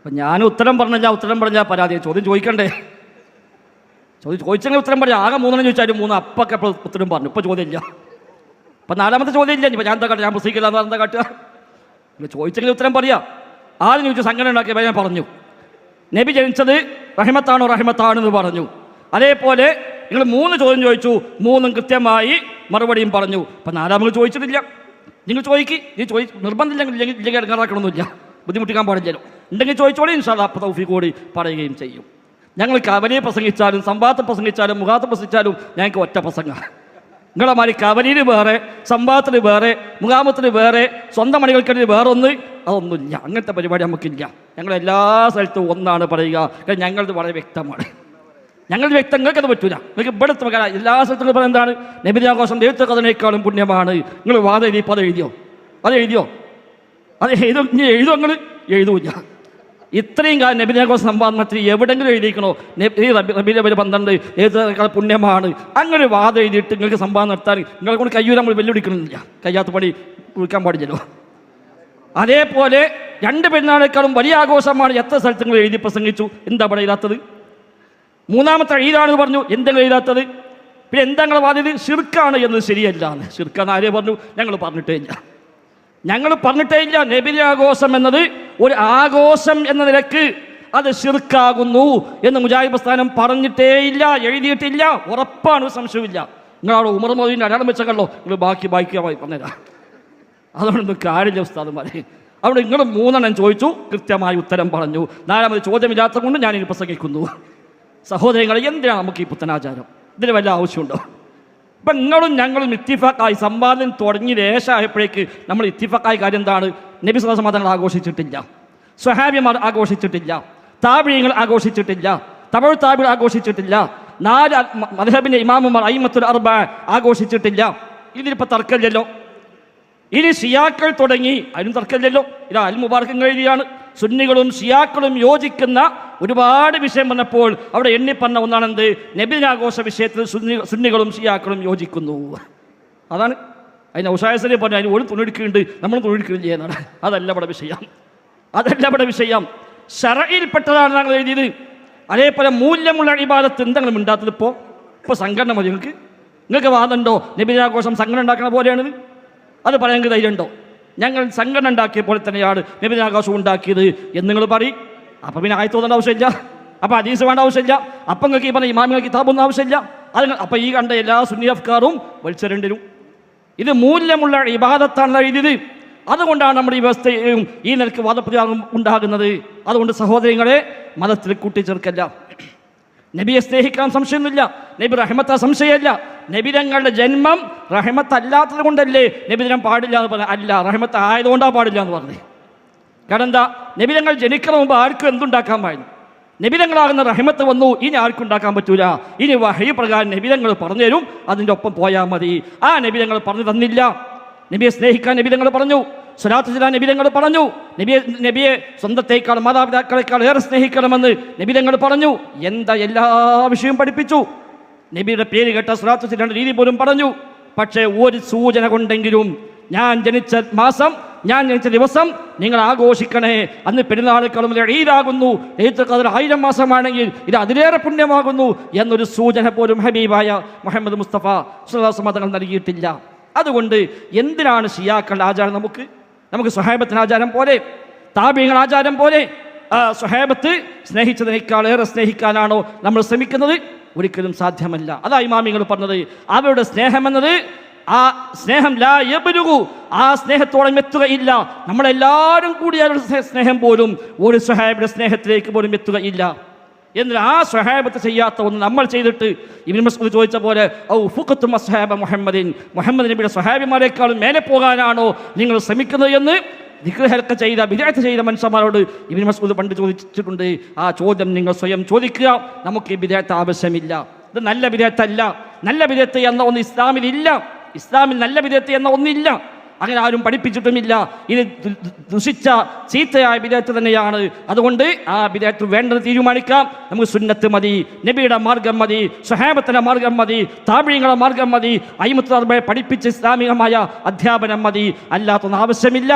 അപ്പം ഞാൻ ഉത്തരം പറഞ്ഞാൽ പരാതി. ചോദ്യം ചോദിക്കണ്ടേ? ചോദിച്ചെങ്കിൽ ഉത്തരം പറയാം. ആകെ 3 ചോദിച്ചാലും 3 അപ്പൊക്കെ അപ്പോൾ ഉത്തരം പറഞ്ഞു. ഇപ്പോൾ ചോദ്യമില്ല. അപ്പം 4ാമത്തെ ചോദ്യം ഇല്ല. ഇപ്പം ഞാൻ എന്താ കാട്ടുക? ഞാൻ പ്രസംഗിക്കില്ല എന്ന് എന്താ കാട്ടുക? ചോദിച്ചെങ്കിൽ ഉത്തരം പറയാം. ആദ്യം ചോദിച്ചു സംഘടന ഉണ്ടാക്കിയപ്പോൾ ഞാൻ പറഞ്ഞു നബി ജനിച്ചത് റഹ്മത്താണെന്ന് പറഞ്ഞു. അതേപോലെ നിങ്ങൾ 3 ചോദ്യം ചോദിച്ചു, 3 കൃത്യമായി മറുപടിയും പറഞ്ഞു. അപ്പം 4ാമത് ചോദിച്ചിട്ടില്ല. നിങ്ങൾ നിർബന്ധമില്ലെങ്കിൽ ഇടങ്ങാറാക്കണമെന്നില്ല, ബുദ്ധിമുട്ടിക്കാൻ പാടില്ലല്ലോ. ഉണ്ടെങ്കിൽ ചോദിച്ചോളി, ഇൻഷാ അല്ലാഹ് അപ്പോൾ തൗഫീഖ് കൂടി പറയുകയും ചെയ്യും. ഞങ്ങൾ കവലയെ പ്രസംഗിച്ചാലും സംവാദത്തെ പ്രസംഗിച്ചാലും മുഖാത്തെ പ്രസംഗിച്ചാലും ഞങ്ങൾക്ക് ഒറ്റ പ്രസംഗമാണ്. നിങ്ങളെ മാതിരി കവലയിൽ വേറെ, സംവാദത്തിന് വേറെ, മുഖാമത്തിന് വേറെ, സ്വന്തം മണികൾക്കിടയിൽ വേറൊന്ന്, അതൊന്നുമില്ല. അങ്ങനത്തെ പരിപാടി നമുക്കില്ല. ഞങ്ങൾ എല്ലാ സ്ഥലത്തും ഒന്നാണ് പറയുക. കാരണം ഞങ്ങളത് വളരെ വ്യക്തമാണ്. ഞങ്ങളുടെ വ്യക്തം നിങ്ങൾക്കത് പറ്റൂല. നിങ്ങൾക്ക് ഇവിടുത്തെ എല്ലാ സ്ഥലത്തും പറയുന്നത് എന്താണ്? നബിദിനാഘോഷം ദൈവത്തെ കഥനേക്കാളും പുണ്യമാണ്. നിങ്ങൾ വാദം എഴുതി ഇപ്പോൾ അത് എഴുതിയോ? ഇനി നിങ്ങൾ എഴുതൂല്ല. ഇത്രയും കാലം നബിദിനാഘോഷം സംവാദത്തിൽ എവിടെങ്കിലും എഴുതിക്കണോ റബീഉൽ അവ്വൽ 12 ദൈവത്തെ പുണ്യമാണ്? അങ്ങനെ വാദം എഴുതിയിട്ട് നിങ്ങൾക്ക് സംവാദം നടത്താൻ നിങ്ങളെ കൊണ്ട് കയ്യൂർ നമ്മൾ വെല്ലുവിളിക്കണമെന്നില്ല. കയ്യാത്ത പണി വിളിക്കാൻ പാടില്ലല്ലോ. അതേപോലെ 2 പെരുന്നാളേക്കാളും വലിയ ആഘോഷമാണ് എത്ര സ്ഥലത്ത് നിങ്ങൾ എഴുതി പ്രസംഗിച്ചു. എന്താ ഇവിടെ എഴുതാത്തത്? 3ാമത്തെ ഈദാണെന്ന് പറഞ്ഞു, എന്തെങ്കിലും എഴുതാത്തത്? പിന്നെ എന്താ നിങ്ങൾ വാദിയത്? ശിർക്കാണ് എന്നത് ശരിയല്ല. ശിർക്കാന്ന് ആരെ പറഞ്ഞു? ഞങ്ങൾ പറഞ്ഞിട്ടേ ഇല്ല. നബിദിനാഘോഷം എന്നത് ഒരു ആഘോഷം എന്ന നിലക്ക് അത് ശിർക്കാകുന്നു എന്ന് മുജാഹിദ് പ്രസ്ഥാനം പറഞ്ഞിട്ടേ ഇല്ല, എഴുതിയിട്ടില്ല. ഉറപ്പാണ്, സംശയമില്ല. നിങ്ങളവിടെ ഉമർ മൗലവിൻ്റെ അടയാളം വെച്ചല്ലോ. നിങ്ങൾ ബാക്കി പറഞ്ഞുതരാം. അതുകൊണ്ടൊന്നും കാര്യമില്ല ഉസ്താദുമാരെ. അവിടെ നിങ്ങൾ 3 ചോദിച്ചു, കൃത്യമായി ഉത്തരം പറഞ്ഞു. 4ാമത് ചോദ്യമില്ലാത്ത കൊണ്ട് ഞാനിനി പ്രസംഗിക്കുന്നു. സഹോദരങ്ങളെ, എന്തിനാണ് നമുക്ക് ഈ പുത്തനാചാരം? ഇതിന് വല്ല ആവശ്യമുണ്ടോ? ഇപ്പം നിങ്ങളും ഞങ്ങളും ഇത്തിഫാക്കായി സംവാദം തുടങ്ങി ദേശമായപ്പോഴേക്ക് നമ്മൾ ഇത്തിഫാക്കായ കാര്യം എന്താണ്? നബി സ്വല്ലല്ലാഹു അലൈഹി വസല്ലം തങ്ങൾ ആഘോഷിച്ചിട്ടില്ല, സ്വഹാബിമാർ ആഘോഷിച്ചിട്ടില്ല, താബിഈങ്ങൾ ആഘോഷിച്ചിട്ടില്ല, തബഉ താബിഈൻ ആഘോഷിച്ചിട്ടില്ല, 4 മദ്ഹബിൻ്റെ ഇമാമുമാർ അയിമ്മത്തുൽ അർബഅ ആഘോഷിച്ചിട്ടില്ല. ഇതിലിപ്പോൾ തർക്കമില്ലല്ലോ. ഇനി ഷിയാക്കൾ തുടങ്ങി, അതിനും തർക്കമില്ലല്ലോ. ഇത് അൽ മുബാറക് എഴുതിയാണ്. സുന്നികളും ഷിയാക്കളും യോജിക്കുന്ന ഒരുപാട് വിഷയം വന്നപ്പോൾ അവിടെ എണ്ണിപ്പറഞ്ഞ ഒന്നാണെന്ത്? നബിദിനാഘോഷ വിഷയത്തിൽ സുന്നികളും ഷിയാക്കളും യോജിക്കുന്നു. അതാണ് അതിന് ഉഷായസനെ പറഞ്ഞു. അതിന് ഒരു തുണിയെടുക്കുന്നുണ്ട്, നമ്മൾ തുണിയെടുക്കുന്നില്ല എന്നാണ്. അതല്ല ഇവിടെ വിഷയം. ശറഇൽപ്പെട്ടതാണ് ഞങ്ങൾ എഴുതിയത്. അതേപോലെ മൂല്യമുള്ള ഇബാദത്ത് എന്തെങ്കിലും ഉണ്ടാത്തത്? ഇപ്പോൾ സംഘടന മതി. നിങ്ങൾക്ക് വാദമുണ്ടോ നബിദിനാഘോഷം സംഘടന ഉണ്ടാക്കുന്ന പോലെയാണിത്? അത് പറയാൻ ധൈര്യമുണ്ടോ? ഞങ്ങൾ സംഘടന ഉണ്ടാക്കിയ പോലെ തന്നെയാണ് നബിദിനാഘോഷം ഉണ്ടാക്കിയത് എന്ന് നിങ്ങൾ പറയും. അപ്പം പിന്നെ ആയത്ത് ഓതേണ്ട ആവശ്യമില്ല, അപ്പം ഹദീസ് വേണ്ട ആവശ്യമില്ല, അപ്പം നിങ്ങൾക്ക് ഈ പറഞ്ഞ ഇമാമികൾ കിതാബൊന്നും ആവശ്യമില്ല. അപ്പം ഈ കണ്ട എല്ലാ സുന്നി അഫ്കാറും വലിച്ചെറിയേണ്ടി വരും. ഇത് മൂല്യമുള്ള ഇബാദത്താണ് എഴുതിയത്. അതുകൊണ്ടാണ് നമ്മുടെ ഈ വ്യവസ്ഥയും ഈ നിലക്ക് വാദപ്രതിവാദം ഉണ്ടാകുന്നത്. അതുകൊണ്ട് സഹോദരങ്ങളെ, മതത്തിൽ കൂട്ടിച്ചേർക്കല്ല. നബിയെ സ്നേഹിക്കാൻ സംശയമൊന്നുമില്ല. നബി റഹ്മത്ത സംശയമല്ല. നബിതങ്ങളുടെ ജന്മം റഹ്മത്തല്ലാത്തത് കൊണ്ടല്ലേ നബിദിനം പാടില്ല എന്ന് പറഞ്ഞാൽ? അല്ല, റഹ്മത്ത് ആയതുകൊണ്ടാണ് പാടില്ല എന്ന് പറഞ്ഞത്. കാരണം എന്താ? നബിതങ്ങൾ ജനിക്കുന്ന മുമ്പ് ആർക്കും എന്തുണ്ടാക്കാൻ പാടില്ല. നബിതങ്ങളാകുന്ന റഹ്മത്ത് വന്നു, ഇനി ആർക്കും ഉണ്ടാക്കാൻ പറ്റൂല. ഇനി വഹി പ്രകാരം നബിതങ്ങൾ പറഞ്ഞു തരും, അതിൻ്റെ ഒപ്പം പോയാൽ മതി. ആ നബിതങ്ങൾ പറഞ്ഞു തന്നില്ല. നബിയെ സ്നേഹിക്കാൻ നബിതങ്ങൾ പറഞ്ഞു, സ്വലാത്ത് ചൊല്ലാൻ നബിതങ്ങൾ പറഞ്ഞു, നബിയെ സ്വന്തത്തേക്കാൾ മാതാപിതാക്കളെക്കാൾ ഏറെ സ്നേഹിക്കണമെന്ന് നബിതങ്ങൾ പറഞ്ഞു. എന്താ എല്ലാ വിഷയവും പഠിപ്പിച്ചു. നബിയുടെ പേര് കേട്ട സ്വലാത്ത് ചൊല്ലേണ്ട രീതി പോലും പറഞ്ഞു. പക്ഷേ ഒരു സൂചന കൊണ്ടെങ്കിലും ഞാൻ ജനിച്ച മാസം, ഞാൻ ജനിച്ച ദിവസം നിങ്ങൾ ആഘോഷിക്കണേ, അന്ന് പെരുന്നാളേക്കാളും ഈദാകുന്നു, ലൈലത്തുൽ ഖദ്ർ 1000 മാസമാണെങ്കിൽ ഇത് അതിലേറെ പുണ്യമാകുന്നു എന്നൊരു സൂചന പോലും ഹബീബായ മുഹമ്മദ് മുസ്തഫ സ്വല്ലല്ലാഹു അലൈഹി വസല്ലം തങ്ങൾ നൽകിയിട്ടില്ല. അതുകൊണ്ട് എന്തിനാണ് ഷിയാക്കളുടെ ആചാരം? നമുക്ക് സ്വഹാബത്തിന് ആചാരം പോലെ, താബിഈങ്ങൾ ആചാരം പോലെ സ്വഹാബത്ത് സ്നേഹിച്ചതിനേക്കാൾ ഏറെ സ്നേഹിക്കാനാണോ നമ്മൾ ശ്രമിക്കുന്നത്? ഒരിക്കലും സാധ്യമല്ല. അതാ ഇമാമിങ്ങൾ പറഞ്ഞത്, അവരുടെ സ്നേഹമെന്നത് ആ സ്നേഹം ലാ യബ്ലുഗു, ആ സ്നേഹത്തോളം എത്തുകയില്ല. നമ്മളെല്ലാവരും കൂടിയ സ്നേഹം പോലും ഒരു സ്വഹാബിയുടെ സ്നേഹത്തിലേക്ക് പോലും എത്തുകയില്ല. എന്നാൽ ആ സ്വഹാബത്ത് ചെയ്യാത്ത ഒന്ന് നമ്മൾ ചെയ്തിട്ട് ഇബ്നു മസ്ഊദ് ചോദിച്ച പോലെ ഔ ഫുഖത്തും അസ്ഹാബ മുഹമ്മദ് നബിയുടെ സ്വഹാബിമാരെക്കാളും മേലെ പോകാനാണോ നിങ്ങൾ ശ്രമിക്കുന്നത് എന്ന് ദിക്ർ ഹൽഖ ചെയ്ത ബിദ്അത്ത് ചെയ്ത മനുഷ്യന്മാരോട് ഇബ്നു മസ്ഊദ് പണ്ട് ചോദിച്ചിട്ടുണ്ട്. ആ ചോദ്യം നിങ്ങൾ സ്വയം ചോദിക്കുക. നമുക്ക് ഈ ബിദ്അത്ത് ആവശ്യമില്ല. ഇത് നല്ല ബിദ്അത്തല്ല. നല്ല ബിദ്അത്ത് എന്ന ഒന്ന് ഇസ്ലാമിലില്ല. ഇസ്ലാമിൽ നല്ല ബിദ്അത്ത് എന്ന ഒന്നില്ല. അങ്ങനെ ആരും പഠിപ്പിച്ചിട്ടുമില്ല. ഇത് ദുഷിച്ച ചീത്തയായ ബിദ്അത്ത് തന്നെയാണ്. അതുകൊണ്ട് ആ ബിദ്അത്ത് വേണ്ടത് തീരുമാനിക്കാം. നമുക്ക് സുന്നത്ത് മതി, നബിയുടെ മാർഗം മതി, സ്വഹാബത്തിന്റെ മാർഗം മതി, താബിഈങ്ങളുടെ മാർഗം മതി, അയിമ്മത്തുൽ അർബഅ പഠിപ്പിച്ച ഇസ്ലാമികമായ അധ്യാപനം മതി. അല്ലാത്തൊന്നും ആവശ്യമില്ല.